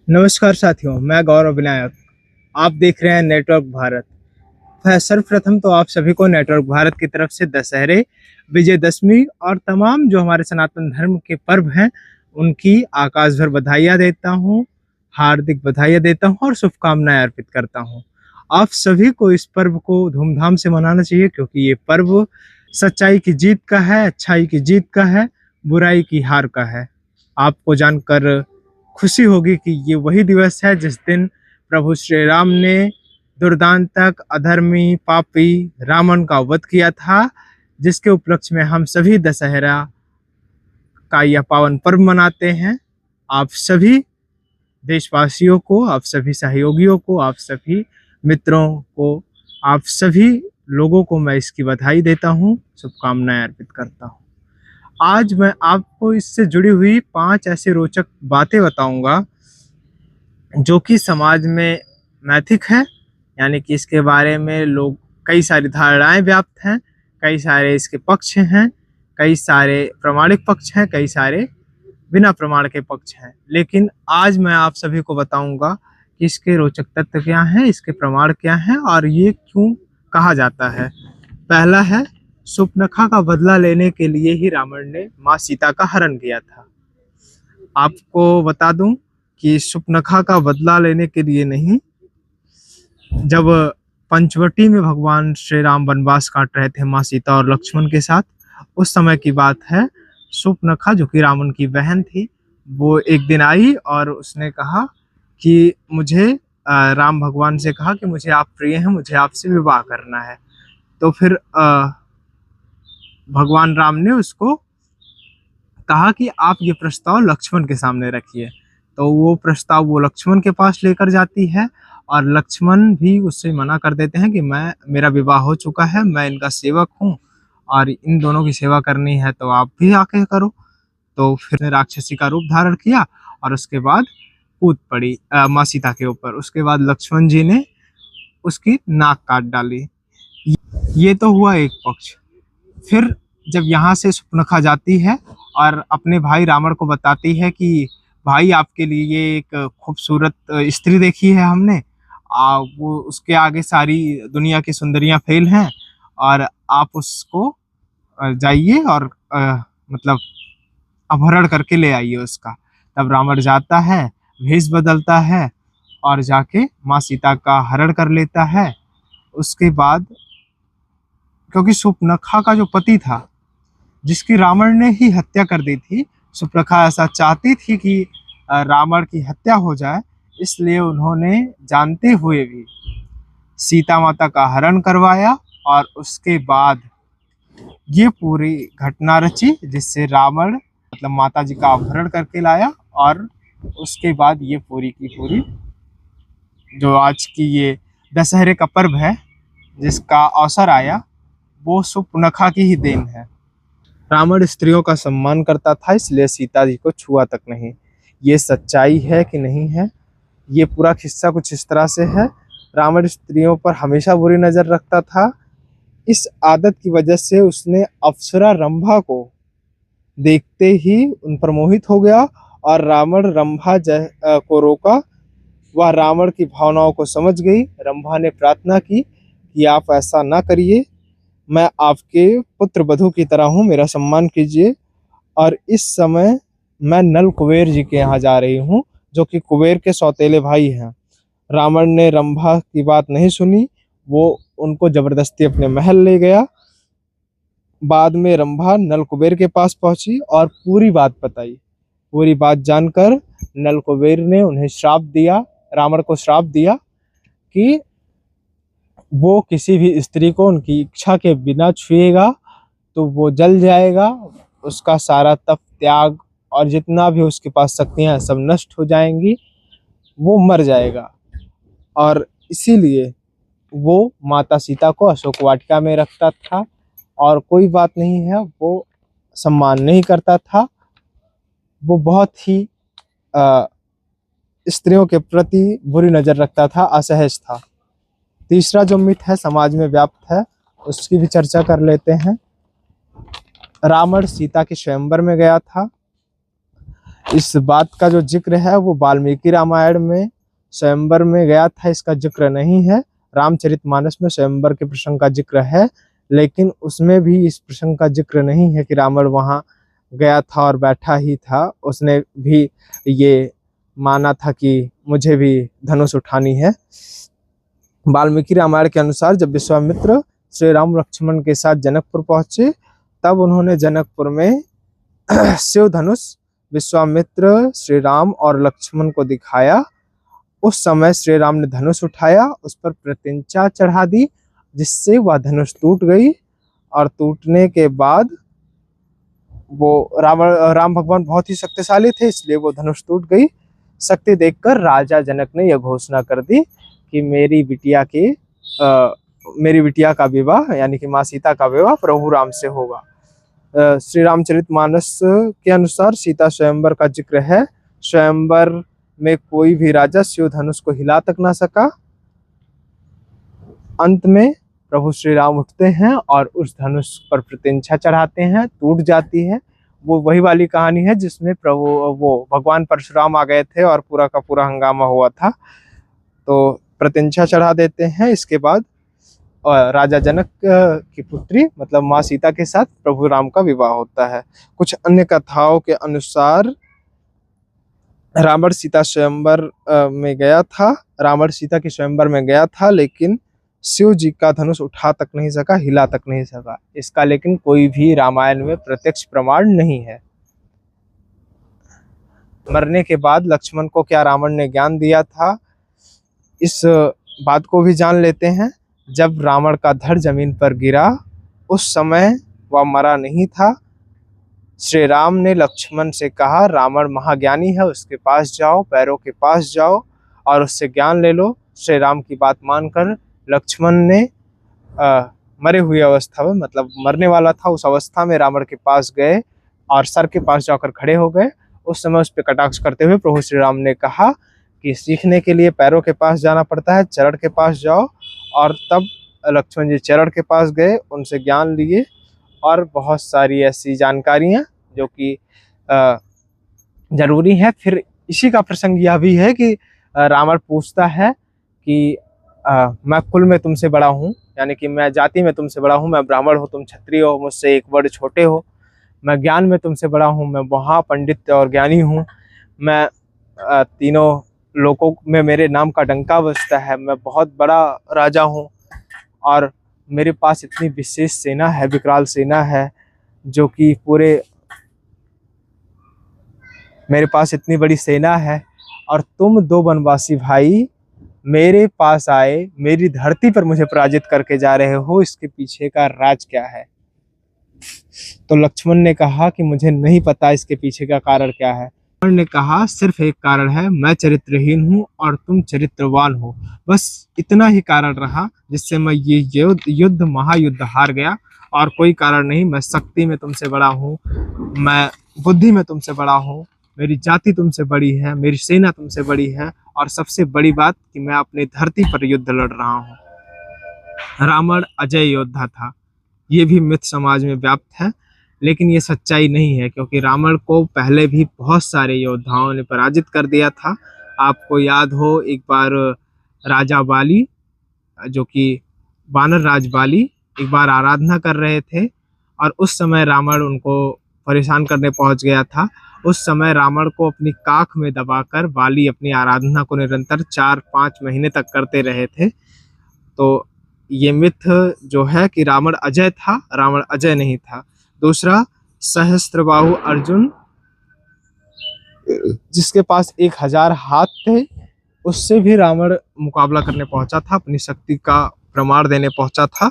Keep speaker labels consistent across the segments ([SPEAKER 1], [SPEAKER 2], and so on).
[SPEAKER 1] नमस्कार साथियों, मैं गौरव विनायक। आप देख रहे हैं नेटवर्क भारत। सर्वप्रथम तो आप सभी को नेटवर्क भारत की तरफ से दशहरे, विजयदशमी और तमाम जो हमारे सनातन धर्म के पर्व हैं, उनकी आकाश भर बधाइयाँ देता हूँ, हार्दिक बधाइयाँ देता हूँ और शुभकामनाएं अर्पित करता हूँ। आप सभी को इस पर्व को धूमधाम से मनाना चाहिए, क्योंकि ये पर्व सच्चाई की जीत का है, अच्छाई की जीत का है, बुराई की हार का है। आपको जानकर खुशी होगी कि ये वही दिवस है जिस दिन प्रभु श्री राम ने दुर्दांतक, अधर्मी, पापी रावण का वध किया था, जिसके उपलक्ष्य में हम सभी दशहरा का यह पावन पर्व मनाते हैं। आप सभी देशवासियों को, आप सभी सहयोगियों को, आप सभी मित्रों को, आप सभी लोगों को मैं इसकी बधाई देता हूँ, शुभकामनाएं अर्पित करता हूँ। आज मैं आपको इससे जुड़ी हुई 5 ऐसे रोचक बातें बताऊंगा जो कि समाज में नैतिक है, यानी कि इसके बारे में लोग कई सारी धारणाएं व्याप्त हैं, कई सारे इसके पक्ष हैं, कई सारे प्रमाणिक पक्ष हैं, कई सारे बिना प्रमाण के पक्ष हैं। लेकिन आज मैं आप सभी को बताऊंगा कि इसके रोचक तथ्य क्या हैं, इसके प्रमाण क्या हैं और ये क्यों कहा जाता है। पहला है, शूर्पणखा का बदला लेने के लिए ही रावण ने माँ सीता का हरण किया था। आपको बता दूं कि शूर्पणखा का बदला लेने के लिए नहीं, जब पंचवटी में भगवान श्री राम वनवास काट रहे थे माँ सीता और लक्ष्मण के साथ, उस समय की बात है। शूर्पणखा जो कि रावण की बहन थी, वो एक दिन आई और उसने कहा कि मुझे राम भगवान से कहा कि मुझे आप प्रिय हैं, मुझे आपसे विवाह करना है। तो फिर भगवान राम ने उसको कहा कि आप ये प्रस्ताव लक्ष्मण के सामने रखिए। तो वो प्रस्ताव वो लक्ष्मण के पास लेकर जाती है और लक्ष्मण भी उससे मना कर देते हैं कि मेरा विवाह हो चुका है, मैं इनका सेवक हूँ और इन दोनों की सेवा करनी है, तो आप भी आके करो। तो फिर राक्षसी का रूप धारण किया और उसके बाद कूद पड़ी माँ सीता के ऊपर। उसके बाद लक्ष्मण जी ने उसकी नाक काट डाली। ये तो हुआ एक पक्ष। फिर जब यहाँ से शूर्पणखा जाती है और अपने भाई रावण को बताती है कि भाई, आपके लिए एक खूबसूरत स्त्री देखी है हमने, वो उसके आगे सारी दुनिया की सुंदरियां फेल हैं और आप उसको जाइए और मतलब अपहरण करके ले आइए उसका। तब रावण जाता है, भेष बदलता है और जाके माँ सीता का हरण कर लेता है। उसके बाद, क्योंकि शूर्पणखा का जो पति था, जिसकी रावण ने ही हत्या कर दी थी, शूर्पणखा ऐसा चाहती थी कि रावण की हत्या हो जाए, इसलिए उन्होंने जानते हुए भी सीता माता का हरण करवाया और उसके बाद ये पूरी घटना रची, जिससे रावण मतलब माता जी का अपहरण करके लाया। और उसके बाद ये पूरी की पूरी जो आज की ये दशहरे का पर्व है, जिसका अवसर आया, वो शूर्पणखा की ही देन है। रावण स्त्रियों का सम्मान करता था, इसलिए सीता जी को छुआ तक नहीं। ये सच्चाई है कि नहीं है, ये पूरा किस्सा कुछ इस तरह से है। रावण स्त्रियों पर हमेशा बुरी नजर रखता था। इस आदत की वजह से उसने अप्सरा रंभा को देखते ही उन पर मोहित हो गया और रावण रंभा को रोका। वह रावण की भावनाओं को समझ गई। रंभा ने प्रार्थना की कि आप ऐसा ना करिए, मैं आपके पुत्र वधू की तरह हूँ, मेरा सम्मान कीजिए। और इस समय मैं नल कुबेर जी के यहाँ जा रही हूँ, जो कि कुबेर के सौतेले भाई हैं। रावण ने रंभा की बात नहीं सुनी, वो उनको जबरदस्ती अपने महल ले गया। बाद में रंभा नल कुबेर के पास पहुंची और पूरी बात बताई। पूरी बात जानकर नल कुबेर ने उन्हें श्राप दिया, रावण को श्राप दिया कि वो किसी भी स्त्री को उनकी इच्छा के बिना छुएगा तो वो जल जाएगा, उसका सारा तप त्याग और जितना भी उसके पास शक्तियां सब नष्ट हो जाएंगी, वो मर जाएगा। और इसीलिए वो माता सीता को अशोक वाटिका में रखता था और कोई बात नहीं है, वो सम्मान नहीं करता था। वो बहुत ही स्त्रियों के प्रति बुरी नजर रखता था, असहज था। तीसरा जो मिथ है समाज में व्याप्त है, उसकी भी चर्चा कर लेते हैं। रावण सीता के स्वयंवर में गया था। इस बात का जो जिक्र है वो वाल्मीकि रामायण में स्वयंवर में गया था, इसका जिक्र नहीं है। रामचरितमानस में स्वयंवर के प्रसंग का जिक्र है, लेकिन उसमें भी इस प्रसंग का जिक्र नहीं है कि रावण वहां गया था और बैठा ही था। उसने भी ये माना था कि मुझे भी धनुष उठानी है। वाल्मीकि रामायण के अनुसार जब विश्वामित्र श्री राम लक्ष्मण के साथ जनकपुर पहुंचे, तब उन्होंने जनकपुर में शिव धनुष विश्वामित्र, श्री राम और लक्ष्मण को दिखाया। उस समय श्री राम ने धनुष उठाया, उस पर प्रत्यंचा चढ़ा दी, जिससे वह धनुष टूट गई। और टूटने के बाद वो राम भगवान बहुत ही शक्तिशाली थे, इसलिए वो धनुष टूट गई। शक्ति देखकर राजा जनक ने यह घोषणा कर दी कि मेरी बिटिया का विवाह यानी कि माँ सीता का विवाह प्रभु राम से होगा। श्री रामचरितमानस के अनुसार सीता स्वयंवर का जिक्र है। स्वयंवर में कोई भी राजा शिव धनुष को हिला तक ना सका। अंत में प्रभु श्री राम उठते हैं और उस धनुष पर प्रत्यंचा चढ़ाते हैं, टूट जाती है। वो वही वाली कहानी है जिसमें भगवान परशुराम आ गए थे और पूरा का पूरा हंगामा हुआ था। तो प्रत्यंचा चढ़ा देते हैं। इसके बाद राजा जनक की पुत्री मतलब माँ सीता के साथ प्रभु राम का विवाह होता है। कुछ अन्य कथाओं के अनुसार रावण सीता के स्वयंवर में गया था, लेकिन शिव जी का धनुष उठा तक नहीं सका, हिला तक नहीं सका। इसका लेकिन कोई भी रामायण में प्रत्यक्ष प्रमाण नहीं है। मरने के बाद लक्ष्मण को क्या रावण ने ज्ञान दिया था, इस बात को भी जान लेते हैं। जब रावण का धड़ जमीन पर गिरा, उस समय वह मरा नहीं था। श्री राम ने लक्ष्मण से कहा, रावण महाज्ञानी है, उसके पास जाओ, पैरों के पास जाओ और उससे ज्ञान ले लो। श्री राम की बात मानकर लक्ष्मण ने मरे हुई अवस्था में मतलब मरने वाला था, उस अवस्था में रावण के पास गए और सर के पास जाकर खड़े हो गए। उस समय उस पर कटाक्ष करते हुए प्रभु श्री राम ने कहा कि सीखने के लिए पैरों के पास जाना पड़ता है, चरण के पास जाओ। और तब लक्ष्मण जी चरण के पास गए, उनसे ज्ञान लिए और बहुत सारी ऐसी जानकारियां जो कि जरूरी है। फिर इसी का प्रसंग यह भी है कि रावण पूछता है कि मैं कुल में तुमसे बड़ा हूँ, यानी कि मैं जाति में तुमसे बड़ा हूँ, मैं ब्राह्मण हूँ, तुम क्षत्रिय हो, मुझसे एक वर्ग छोटे हो। मैं ज्ञान में तुमसे बड़ा हूँ, मैं महापंडित और ज्ञानी हूँ। मैं तीनों लोकों में मेरे नाम का डंका बजता है। मैं बहुत बड़ा राजा हूँ और मेरे पास इतनी विशेष सेना है, विकराल सेना है, जो कि मेरे पास इतनी बड़ी सेना है। और तुम दो वनवासी भाई मेरे पास आए, मेरी धरती पर मुझे पराजित करके जा रहे हो, इसके पीछे का राज क्या है? तो लक्ष्मण ने कहा कि मुझे नहीं पता इसके पीछे का कारण क्या है। लक्ष्मण ने कहा सिर्फ एक कारण है, मैं चरित्रहीन हूँ और तुम चरित्रवान हो। बस इतना ही कारण रहा जिससे मैं ये महायुद्ध हार गया, और कोई कारण नहीं। मैं शक्ति में तुमसे बड़ा हूँ, मैं बुद्धि में तुमसे बड़ा हूँ, मेरी जाति तुमसे बड़ी है, मेरी सेना तुमसे बड़ी है, और सबसे बड़ी बात कि मैं अपनी धरती पर युद्ध लड़ रहा हूँ। रावण अजय योद्धा था, ये भी मिथ समाज में व्याप्त है, लेकिन ये सच्चाई नहीं है, क्योंकि रावण को पहले भी बहुत सारे योद्धाओं ने पराजित कर दिया था। आपको याद हो, एक बार राजा बाली, जो कि वानर राज बाली, एक बार आराधना कर रहे थे और उस समय रावण उनको परेशान करने पहुंच गया था। उस समय रावण को अपनी काख में दबाकर बाली अपनी आराधना को निरंतर 4-5 महीने तक करते रहे थे। तो ये मिथ जो है कि रावण अजय था, रावण अजय नहीं था। दूसरा, सहस्त्रबाहु अर्जुन, जिसके पास 1000 हाथ थे, उससे भी रावण मुकाबला करने पहुंचा था, अपनी शक्ति का प्रमाण देने पहुंचा था,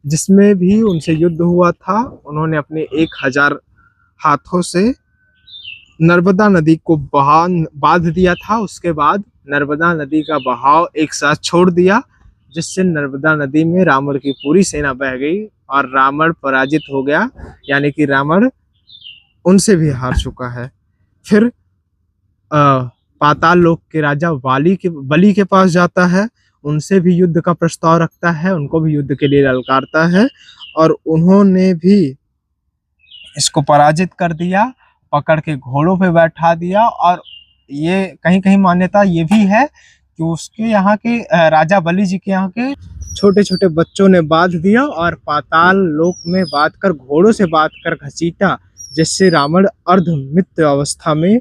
[SPEAKER 1] जिसमें भी उनसे युद्ध हुआ था। उन्होंने अपने 1000 हाथों से नर्मदा नदी को बांध दिया था। उसके बाद नर्मदा नदी का बहाव एक साथ छोड़ दिया, जिससे नर्मदा नदी में रावण की पूरी सेना बह गई और रावण पराजित हो गया, यानी कि रावण उनसे भी हार चुका है। फिर पाताल लोक के राजा बलि के पास जाता है, उनसे भी युद्ध का प्रस्ताव रखता है, उनको भी युद्ध के लिए ललकारता है, और उन्होंने भी इसको पराजित कर दिया पकड़ के घोड़ों पे बैठा दिया। और ये कहीं कहीं मान्यता ये भी है कि उसके यहाँ के राजा बलि जी के यहाँ के छोटे छोटे बच्चों ने बांध दिया और पाताल लोक में बांध कर, घोड़ों से बांध कर घसीटा, जिससे रावण अर्धमृत अवस्था में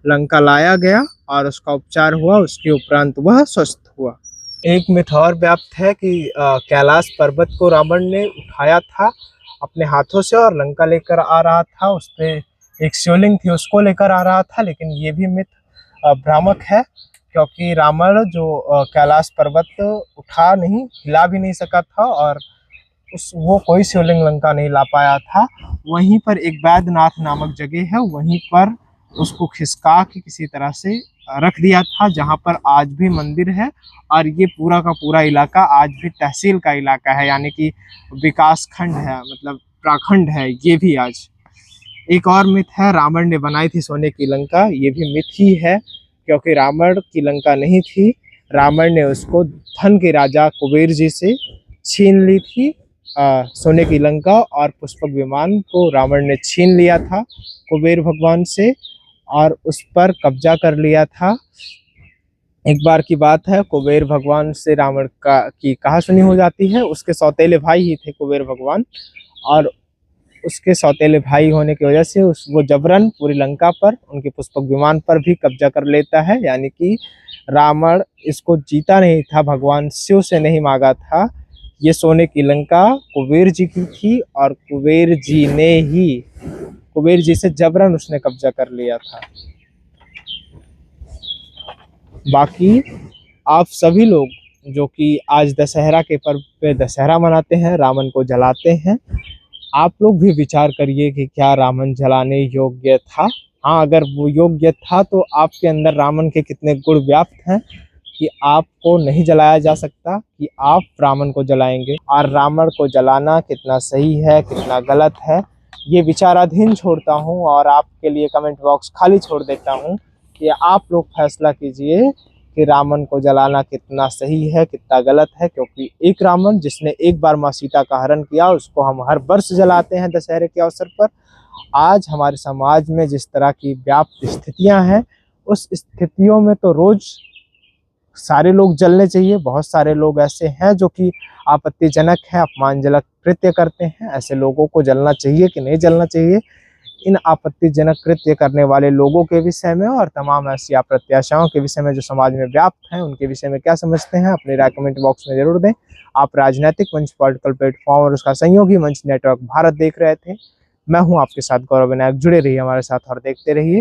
[SPEAKER 1] लंका लाया गया और उसका उपचार हुआ। उसके उपरांत वह स्वस्थ हुआ। एक मिथ और व्याप्त है कि कैलाश पर्वत को रावण ने उठाया था अपने हाथों से और लंका लेकर आ रहा था। उस पे एक शिवलिंग थी, उसको लेकर आ रहा था। लेकिन ये भी मिथ भ्रामक है, क्योंकि रावण जो कैलाश पर्वत उठा नहीं, हिला भी नहीं सका था और वो कोई शिवलिंग लंका नहीं ला पाया था। वहीं पर एक वैद्यनाथ नामक जगह है, वहीं पर उसको खिसका के किसी तरह से रख दिया था, जहां पर आज भी मंदिर है। और ये पूरा का पूरा इलाका आज भी तहसील का इलाका है, यानी कि विकास खंड है, मतलब प्रखंड है ये भी आज। एक और मिथ है, रावण ने बनाई थी सोने की लंका। ये भी मिथ ही है, क्योंकि रावण की लंका नहीं थी। रावण ने उसको धन के राजा कुबेर जी से छीन ली थी सोने की लंका, और पुष्पक विमान को रावण ने छीन लिया था कुबेर भगवान से और उस पर कब्जा कर लिया था। एक बार की बात है, कुबेर भगवान से रावण की कहासुनी हो जाती है। उसके सौतेले भाई ही थे कुबेर भगवान, और उसके सौतेले भाई होने की वजह से वो जबरन पूरी लंका पर, उनके पुष्पक विमान पर भी कब्जा कर लेता है। यानी कि रावण इसको जीता नहीं था, भगवान शिव से नहीं मांगा था। ये सोने की लंका कुबेर जी की थी और कुबेर जी से जबरन उसने कब्जा कर लिया था। बाकी आप सभी लोग जो कि आज दशहरा के पर्व पे दशहरा मनाते हैं, रावण को जलाते हैं, आप लोग भी विचार करिए कि क्या रावण जलाने योग्य था। हाँ, अगर वो योग्य था तो आपके अंदर रावण के कितने गुण व्याप्त हैं कि आपको नहीं जलाया जा सकता, कि आप रावण को जलाएंगे। और रावण को जलाना कितना सही है, कितना गलत है, ये विचाराधीन छोड़ता हूँ और आपके लिए कमेंट बॉक्स खाली छोड़ देता हूँ कि आप लोग फैसला कीजिए कि रावण को जलाना कितना सही है, कितना गलत है। क्योंकि एक रावण जिसने एक बार माँ सीता का हरण किया, उसको हम हर वर्ष जलाते हैं दशहरे के अवसर पर। आज हमारे समाज में जिस तरह की व्याप्त स्थितियां हैं, उस स्थितियों में तो रोज सारे लोग जलने चाहिए। बहुत सारे लोग ऐसे हैं जो कि आपत्तिजनक हैं, अपमानजनक कृत्य करते हैं। ऐसे लोगों को जलना चाहिए कि नहीं जलना चाहिए, इन आपत्तिजनक कृत्य करने वाले लोगों के विषय में और तमाम ऐसी अप्रत्याशाओं के विषय में जो समाज में व्याप्त हैं, उनके विषय में क्या समझते हैं, अपनी राय कमेंट बॉक्स में जरूर दें। आप राजनीतिक मंच, पॉलिटिकल प्लेटफॉर्म और उसका सहयोगी मंच नेटवर्क भारत देख रहे थे। मैं हूं आपके साथ गौरव विनायक। जुड़े रहिए हमारे साथ और देखते रहिए।